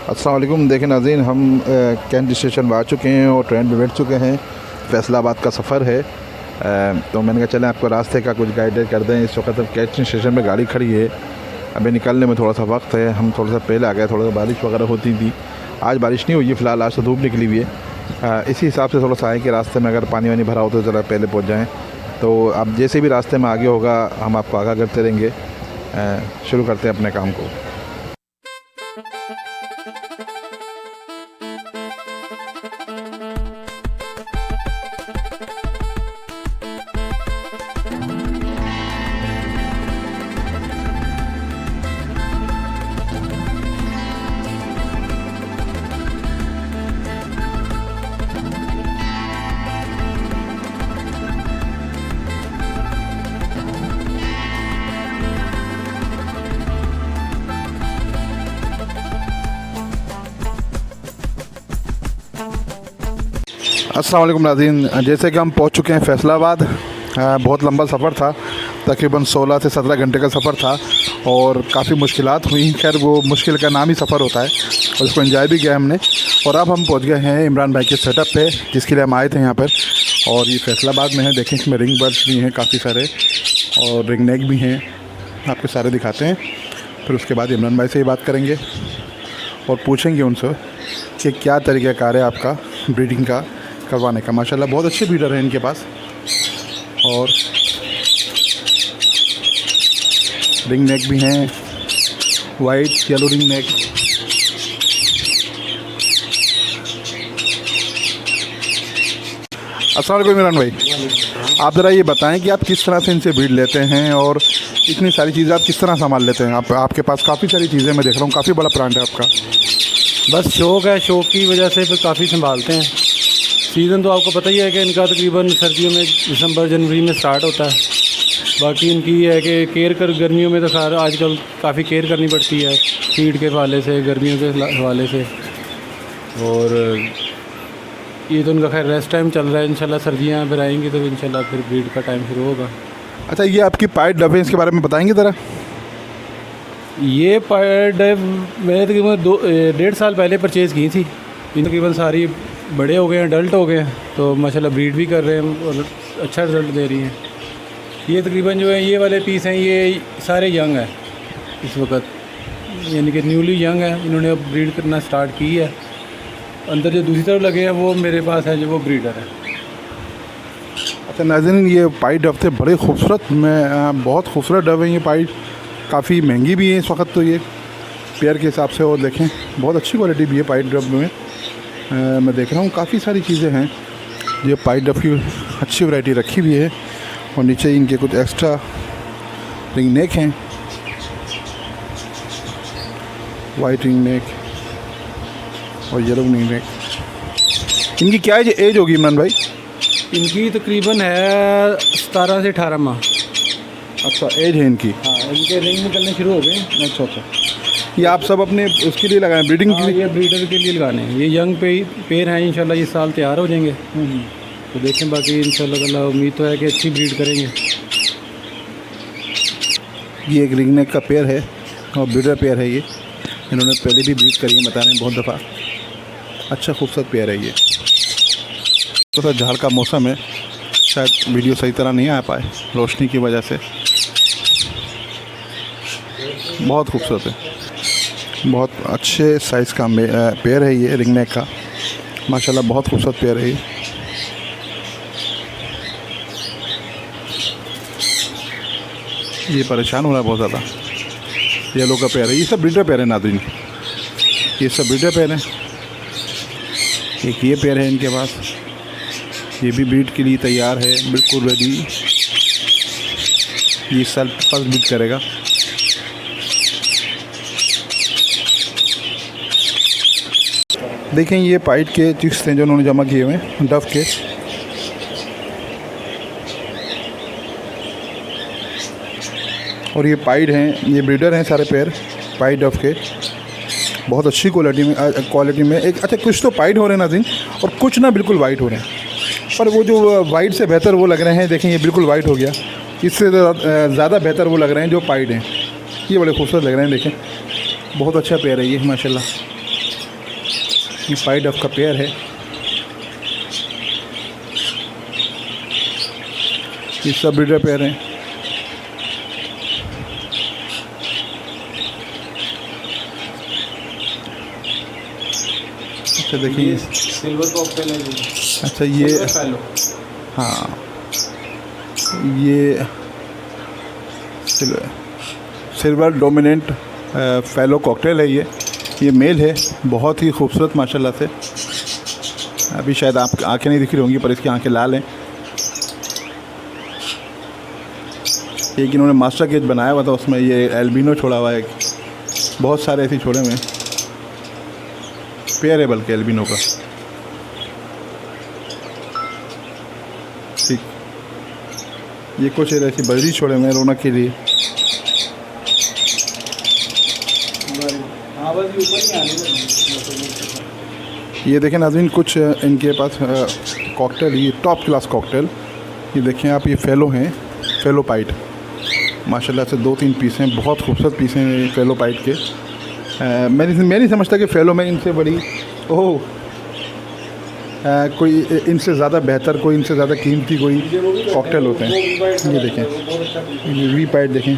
अस्सलाम वालेकुम। देखें नाज़रीन, हम कैंट स्टेशन आ चुके हैं और ट्रेन में बैठ चुके हैं। फैसलाबाद का सफ़र है। तो मैंने कहा चलें आपको रास्ते का कुछ गाइड कर दें। इस वक्त कैंट स्टेशन में गाड़ी खड़ी है, अभी निकलने में थोड़ा सा वक्त है। हम थोड़ा सा पहले आ गए, थोड़ा सा बारिश वगैरह होती थी। आज बारिश नहीं हुई है फ़िलहाल, आज तो धूप निकली हुई है। इसी हिसाब से थोड़ा सा आए कि रास्ते में अगर पानी वानी भरा हो तो ज़रा पहले पहुँच जाएँ। तो अब जैसे भी रास्ते में आगे होगा हम आपको आगाह करते रहेंगे। शुरू करते हैं अपने काम को। अस्सलाम वालेकुम नाज़रीन, जैसे कि हम पहुंच चुके हैं फैसलाबाद। बहुत लंबा सफ़र था, तकरीबन 16 से 17 घंटे का सफ़र था और काफ़ी मुश्किलात हुई। खैर वो मुश्किल का नाम ही सफ़र होता है और उसको एंजॉय भी किया हमने। और अब हम पहुंच गए हैं इमरान भाई के सेटअप पे, जिसके लिए हम आए थे यहाँ पर। और ये फैसलाबाद में है, देखें इसमें रिंग बर्ड्स भी हैं काफ़ी सारे और रिंग नेक भी हैं। आपको सारे दिखाते हैं। फिर उसके बाद इमरान भाई से ही बात करेंगे और पूछेंगे उनसे कि क्या तरीक़ाकार है आपका ब्रीडिंग का करवाने का। माशाल्लाह बहुत अच्छे ब्रीडर हैं इनके पास। और रिंग नेक भी हैं, वाइट येलो रिंग नेक। अस्सलाम वालेकुम इमरान भाई, आप ज़रा ये बताएं कि आप किस तरह से इनसे ब्रीड लेते हैं और इतनी सारी चीज़ें आप किस तरह संभाल लेते हैं। आपके पास काफ़ी सारी चीज़ें मैं देख रहा हूँ, काफ़ी बड़ा प्लांट है आपका। बस शौक़ है, शौक़ की वजह से फिर काफ़ी संभालते हैं। सीज़न तो आपको पता ही है कि इनका तकरीबन सर्दियों में दिसंबर जनवरी में स्टार्ट होता है। बाकी इनकी ये है कि केयर कर, गर्मियों में तो खैर आजकल काफ़ी केयर करनी पड़ती है फीड के हवाले से, गर्मियों के हवाले से। और ये तो उनका खैर रेस्ट टाइम चल रहा है। इंशाल्लाह सर्दियाँ फिर आएंगी तो इंशाल्लाह फिर ब्रीड का टाइम शुरू होगा। अच्छा, ये आपकी पाइट डब है, इसके बारे में बताएंगे ज़रा। ये पाइट डब मैंने तकरीबन 1.5 साल पहले परचेज़ की थी। इन तकरीबन सारी बड़े हो गए हैं, अडल्ट हो गए हैं, तो माशाल्लाह ब्रीड भी कर रहे हैं और अच्छा रिज़ल्ट दे रही हैं। ये तकरीबन जो है ये वाले पीस हैं, ये सारे यंग हैं इस वक्त, यानी कि न्यूली यंग है। इन्होंने अब ब्रीड करना स्टार्ट की है। अंदर जो दूसरी तरफ लगे हैं वो मेरे पास है, जो वो ब्रीडर है। अच्छा नाज़रीन, ये पाइट डब थे बड़े खूबसूरत, में बहुत खूबसूरत डब है ये पाइट। काफ़ी महंगी भी है इस वक्त तो ये पेयर के हिसाब से। और देखें बहुत अच्छी क्वालिटी भी है पाइट डब में। मैं देख रहा हूँ काफ़ी सारी चीज़ें हैं। ये पाइट डब की अच्छी वैरायटी रखी हुई है। और नीचे इनके कुछ एक्स्ट्रा रिंग नेक हैं, वाइट रिंग नेक और येलो रिंग नेक। इनकी क्या एज होगी इमरान भाई? इनकी तकरीबन है 17 से 18 माह। अच्छा एज है इनकी। हाँ, इनके रिंग निकलने शुरू हो गए। अच्छा अच्छा, ये आप सब अपने उसके लिए लगाएं, ब्रीडिंग के लिए? ये ब्रीडर के लिए लगाने हैं। ये यंग पेयर हैं, इंशाल्लाह इस साल तैयार हो जाएंगे। तो देखें, बाकी इंशाल्लाह अल्लाह उम्मीद तो है कि अच्छी ब्रीड करेंगे। ये एक रिंग नेक का पेयर है और ब्रीडर पेयर है। ये इन्होंने पहले भी ब्रीड करी है, बता रहे हैं बहुत दफ़ा। अच्छा खूबसूरत पेयर है ये। थोड़ा झाड़ का मौसम है, शायद वीडियो सही तरह नहीं आ पाए रोशनी की वजह से। बहुत खूबसूरत है, बहुत अच्छे साइज़ का पेयर है ये रिंग नेक का। माशाल्लाह बहुत खूबसूरत पेयर है ये। ये परेशान हो रहा है बहुत ज़्यादा। येलो का पेयर है, ये सब ब्रीडर पेयर है नाज़रीन, ये सब ब्रीडर पेयर हैं। एक ये पेयर है इनके पास, ये भी ब्रीड के लिए तैयार है, बिल्कुल रेडी। ये साल फर्स्ट ब्रीड करेगा। देखें ये पाइट के चिक्स हैं जो उन्होंने जमा किए हुए हैं डव के। और ये पाइड हैं, ये ब्रीडर हैं सारे पेयर पाइड डव के। बहुत अच्छी क्वालिटी में एक। अच्छा कुछ तो पाइड हो रहे हैं नाज़रीन और कुछ ना बिल्कुल वाइट हो रहे हैं, पर वो जो वाइट से बेहतर वो लग रहे हैं। देखें ये बिल्कुल वाइट हो गया, इससे ज़्यादा बेहतर वो लग रहे हैं जो पाइड हैं। ये बड़े खूबसूरत लग रहे हैं। देखें बहुत अच्छा पेयर है ये माशाल्लाह। ये पाइड ऑफ का पेयर है। ये सब ब्रीडर पेयर हैं। अच्छा देखिए, सिल्वर कॉकटेल है जी। अच्छा ये, हाँ ये सिल्वर डोमिनेंट फैलो कॉकटेल है। ये मेल है, बहुत ही खूबसूरत माशाल्लाह से। अभी शायद आप आंखें नहीं दिख रही होंगी पर इसकी आंखें लाल हैं। एक इन्होंने मास्टर केज बनाया हुआ था, उसमें ये एल्बिनो छोड़ा हुआ है। बहुत सारे ऐसे छोड़े हुए हैं, पेयर है बल्कि एल्बिनो का। ठीक, ये कुछ ऐसी बजरी छोड़े हुए हैं रौनक के लिए। ये देखें नाज़रीन, कुछ इनके पास कॉकटेल, ये टॉप क्लास कॉकटेल। ये देखें आप, ये फेलो हैं, फेलो पाइट माशाल्लाह से 2-3 पीस हैं, बहुत खूबसूरत पीस हैं फेलो पाइट के। मैं नहीं समझता कि फेलो में इनसे बड़ी कोई इनसे ज़्यादा बेहतर, कोई इनसे ज़्यादा कीमती कोई कॉकटेल होते हैं। ये देखें, ये वी पाइट देखें,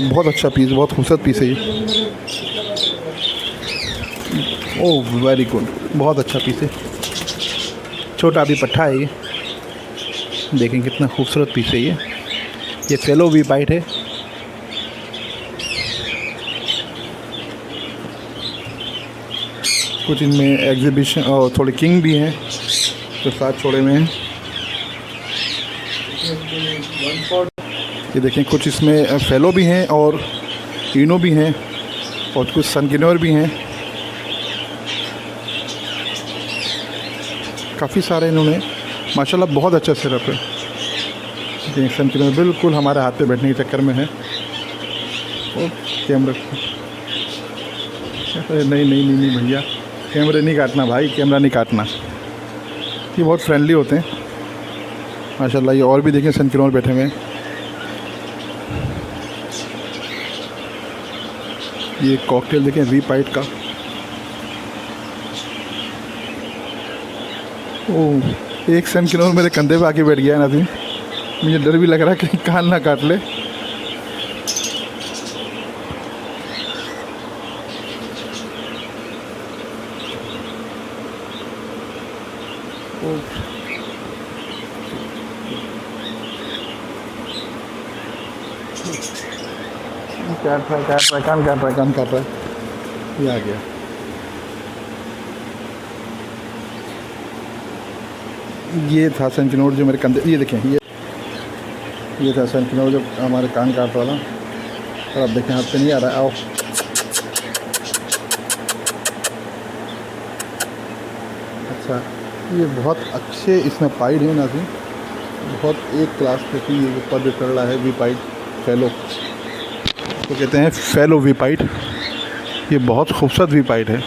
बहुत अच्छा पीस, बहुत खूबसूरत पीस है ये। ओह वेरी गुड, बहुत अच्छा पीस है। छोटा भी पट्ठा है ये, देखें कितना खूबसूरत पीस है ये फेलो वी पाइट है। कुछ इनमें एग्जीबिशन और थोड़े किंग भी हैं जो साथ छोड़े हुए हैं। ये देखें, कुछ इसमें फेलो भी हैं और इनो भी हैं और कुछ सनकिनोर भी हैं। काफ़ी सारे इन्होंने माशाल्लाह, बहुत अच्छा सेटअप है। देखें, सनकिनोर बिल्कुल हमारे हाथ पे बैठने के चक्कर में है। और कैमरा, नहीं भैया, कैमरे नहीं काटना भाई, कैमरा नहीं काटना। ये बहुत फ्रेंडली होते हैं माशाल्लाह। ये और भी देखें सनकिनोर बैठे हुए हैं। ये कॉकटेल देखें वी पाइट का। ओह, एक सनकिनोर मेरे कंधे पे आके बैठ गया है ना, मुझे डर भी लग रहा है कहीं कान ना काट ले। काट रहा है। ये आ गया। ये था सनकिनोर जो मेरे कंधे, ये देखें, ये था सनकिनोर जो हमारे कान काट रहा था। और अब देखें हाथ पे नहीं आ रहा है। आओ, अच्छा, ये बहुत अच्छे इसमें पाइड है ना, बहुत एक क्लास पे की। ये ऊपर जो चल रहा है वी पाइड फेलो, तो कहते हैं फेलो वी पाइड। ये बहुत खूबसूरत वी पाइड है।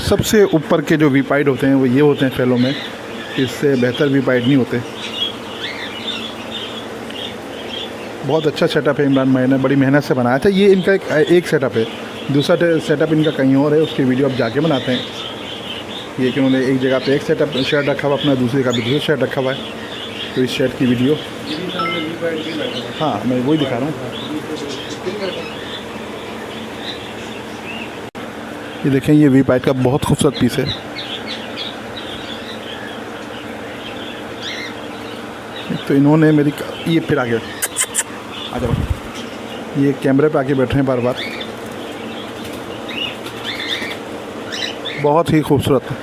सबसे ऊपर के जो वी पाइड होते हैं वो ये होते हैं फेलो में, इससे बेहतर वी पाइड नहीं होते। बहुत अच्छा सेटअप है इमरान भाई ने, बड़ी मेहनत से बनाया था। ये इनका एक सेटअप है, दूसरा सेटअप इनका कहीं और है, उसकी वीडियो अब जाके बनाते हैं। ये कि उन्होंने एक जगह पे एक सेटअप शर्ट रखा हुआ अपना, दूसरी जगह पे दूसरा शर्ट रखा हुआ है, तो इस शर्ट की वीडियो, हाँ मैं वही दिखा रहा हूँ। ये देखें, ये वी पाइट का बहुत खूबसूरत पीस है। तो इन्होंने मेरी, ये फिर आ गया, आ जाओ, ये कैमरे पे आके बैठ रहे हैं बार बार। बहुत ही खूबसूरत।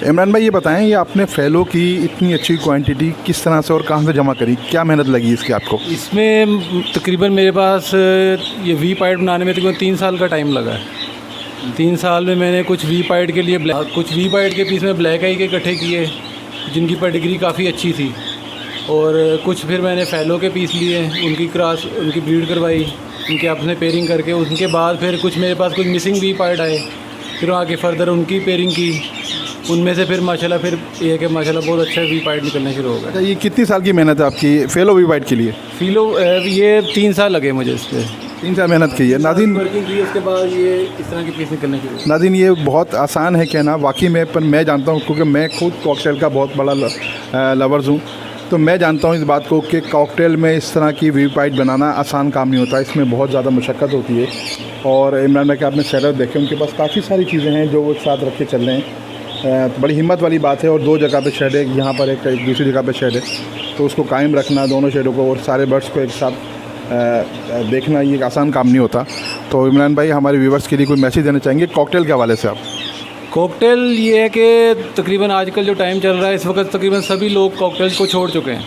इमरान भाई ये बताएं, ये आपने फेलो की इतनी अच्छी क्वांटिटी किस तरह से और कहाँ से जमा करी, क्या मेहनत लगी इसकी आपको? इसमें तकरीबन मेरे पास ये वी पाइड बनाने में तकरीबन 3 साल का टाइम लगा है। 3 साल में मैंने कुछ वी पाइड के लिए कुछ वी पाइड के पीस में ब्लैक आई के इकट्ठे किए, जिनकी पेडिग्री काफ़ी अच्छी थी, और कुछ फिर मैंने फेलो के पीस लिए, उनकी क्रॉस, उनकी ब्रीड करवाई, उनके आपस में पेयरिंग करके। उसके बाद फिर कुछ मेरे पास कुछ मिसिंग वी पाइड आए, फिर आगे फर्दर उनकी पेयरिंग की, उनमें से फिर माशाल्लाह फिर ये है कि माशाल्लाह बहुत अच्छा वी पाइड निकलने शुरू हो गया। अच्छा, ये कितनी साल की मेहनत है आपकी फेलो वी वाइट के लिए? फिलो ये 3 साल लगे मुझे इस पर, 3 साल मेहनत की है नाज़रीन। वर्किंग की, उसके बाद ये इस तरह के पीस निकलने शुरू हुए। नाज़रीन, ये बहुत आसान है कहना वाकई में, पर मैं जानता हूँ क्योंकि मैं खुद कॉकटेल का बहुत बड़ा लवर्स हूँ, तो मैं जानता हूँ इस बात को कि कॉकटेल में इस तरह की वी पाइड बनाना आसान काम नहीं होता, इसमें बहुत ज़्यादा मशक्क़त होती है। और इमरान भाई के आपने सेटअप देखे, उनके पास काफ़ी सारी चीज़ें हैं जो वो साथ रख के चल रहे हैं। तो बड़ी हिम्मत वाली बात है। और 2 जगह पे शेड है, यहाँ पर एक दूसरी जगह पे शेड है, तो उसको कायम रखना दोनों शेडों को और सारे बर्ड्स को एक साथ देखना, ये एक आसान काम नहीं होता। तो इमरान भाई, हमारे व्यूवर्स के लिए कोई मैसेज देना चाहेंगे कॉकटेल के हवाले से आप? कॉकटेल ये है कि तकरीबन आजकल जो टाइम चल रहा है इस वक्त तकरीबन सभी लोग कॉकटेल को छोड़ चुके हैं।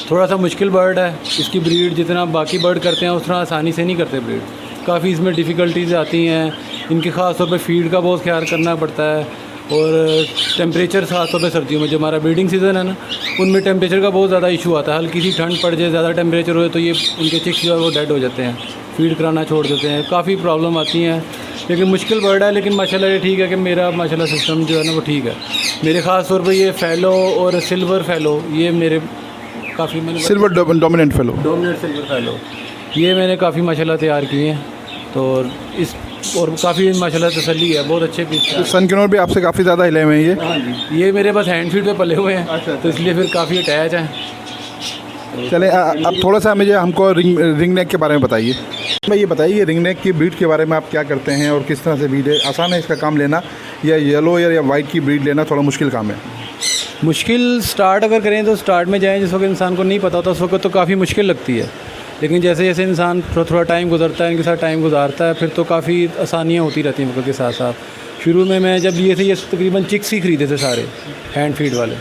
थोड़ा सा मुश्किल बर्ड है, इसकी ब्रीड जितना बाकी बर्ड करते हैं उस तरह आसानी से नहीं करते ब्रीड, काफ़ी इसमें डिफ़िकल्टीज़ आती हैं। इनके ख़ास तौर पे फीड का बहुत ख्याल करना पड़ता है, और टेम्परेचर ख़ास तौर पे सर्दियों में जो हमारा ब्रीडिंग सीज़न है ना, उनमें टेम्परेचर का बहुत ज़्यादा इशू आता है। हल्की सी ठंड पड़ जाए, ज़्यादा टेम्परेचर हो तो ये उनके चिक्स जो है वो डेड हो जाते हैं, फीड कराना छोड़ देते हैं, काफ़ी प्रॉब्लम आती हैं। लेकिन मुश्किल बर्ड है, लेकिन माशाल्लाह ये ठीक है कि मेरा माशाल्लाह सिस्टम जो है ना वो ठीक है। मेरे ख़ास तौर पर ये फैलो और सिल्वर फैलो, ये मेरे काफ़ी मैंने silver dominant fellow, dominate silver fellow, ये मैंने काफ़ी माशाल्लाह तैयार किए हैं। तो इस और काफ़ी माशाल्लाह तसल्ली है, बहुत अच्छे पीस है। सनकिनोर भी आपसे काफ़ी ज़्यादा हिले हुए हैं ये? हाँ जी, ये मेरे पास हैंड फीड पे पले हुए हैं। अच्छा। तो इसलिए फिर काफ़ी अटैच हैं। चलें, अब थोड़ा सा मुझे हमको रिंग नेक के बारे में बताइए। मैं ये बताइए रिंग नेक की ब्रीड के बारे में आप क्या करते हैं और किस तरह से ब्रीड है? आसान है इसका काम लेना, या येलो या वाइट की ब्रीड लेना थोड़ा मुश्किल काम है? मुश्किल स्टार्ट अगर करें तो स्टार्ट में जाएं, जिस वक्त इंसान को नहीं पता होता उस वक्त तो काफ़ी मुश्किल लगती है। लेकिन जैसे जैसे इंसान थोड़ा टाइम गुजरता है, इनके साथ टाइम गुजारता है, फिर तो काफ़ी आसानियाँ होती रहती हैं वक्त के साथ साथ। शुरू में मैं जब लिए थे, ये तकरीबन चिक्स ही ख़रीदे थे सारे हैंड फीड वाले।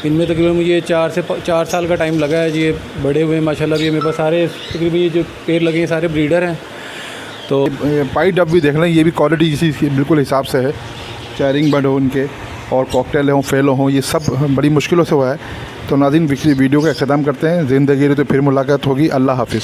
इनमें तकरीबन मुझे 4 साल का टाइम लगा है। ये बड़े हुए माशाल्लाह, भी मेरे पास सारे तकरीबन ये जो पेड़ लगे हैं सारे ब्रीडर हैं। तो पाई डब भी देख लें, ये भी क्वालिटी इसी बिल्कुल हिसाब से है, चाहे रिंग बर्ड हो उनके और कॉकटेल हों फेलो हों, ये सब बड़ी मुश्किलों से हुआ है। तो नाज़रीन, वीडियो का अख्ताम करते हैं। ज़िंदगी रही तो फिर मुलाकात होगी। अल्लाह हाफिज़।